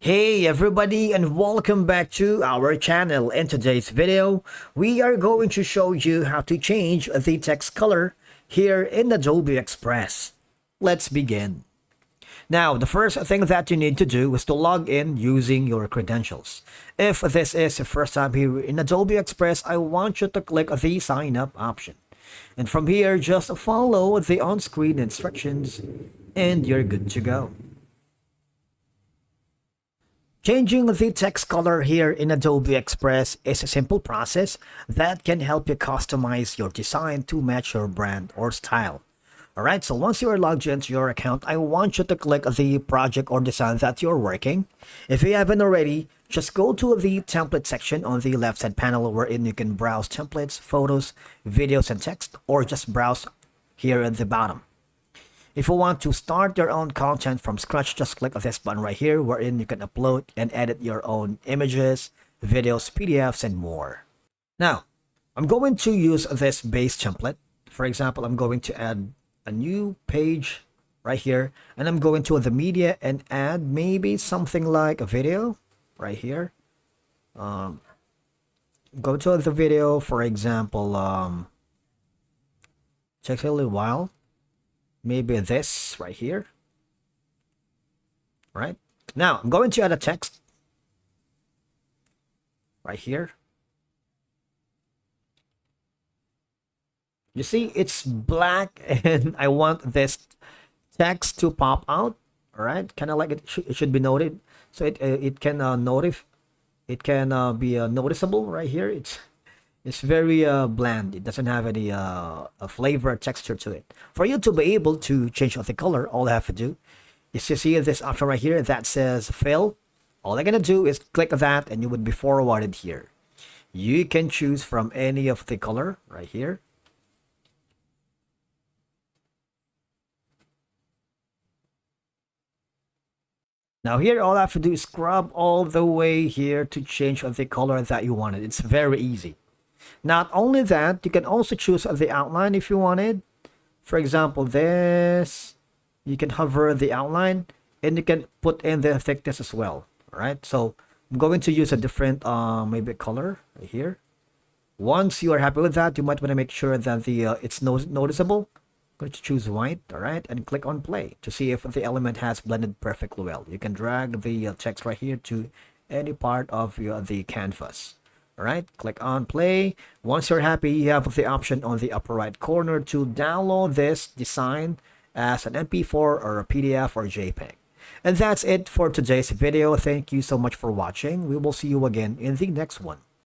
Hey everybody, and welcome back to our channel. In today's video, we are going to show you how to change the text color here in Adobe Express. Let's begin. Now, the first thing that you need to do is to log in using your credentials. If this is your first time here in Adobe Express, I want you to click the sign up option. And from here, just follow the on-screen instructions and you're good to go. Changing the text color here in Adobe Express is a simple process that can help you customize your design to match your brand or style. Alright, so once you are logged into your account, I want you to click the project or design that you're working. If you haven't already, just go to the template section on the left side panel wherein you can browse templates, photos, videos, and text, or just browse here at the bottom. If you want to start your own content from scratch, just click this button right here wherein you can upload and edit your own images, videos, PDFs, and more. Now, I'm going to use this base template. For example, I'm going to add a new page right here, and I'm going to the media and add maybe something like a video right here. Go to the video, for example, takes a little while. Maybe this right here. Right now, I'm going to add a text right here. You see, it's black, and I want this text to pop out. All right, kind of like it should be noted, so it can be noticeable right here. It's very bland. It doesn't have any a flavor or texture to it. For you to be able to change the color, all I have to do is to see this option right here that says fill. All I'm gonna do is click that and you would be forwarded here. You can choose from any of the color right here. Now here, all I have to do is scrub all the way here to change the color that you wanted. It's very easy. Not only that, you can also choose the outline if you wanted. For example, this, you can hover the outline and you can put in the thickness as well. All right, so I'm going to use a different maybe color right here. Once you are happy with that, you might want to make sure that the it's noticeable. I'm going to choose white, all right, and click on play to see if the element has blended perfectly well. You can drag the text right here to any part of the canvas. All right, click on play. Once you're happy, you have the option on the upper right corner to download this design as an MP4 or a PDF or JPEG. And that's it for today's video. Thank you so much for watching. We will see you again in the next one.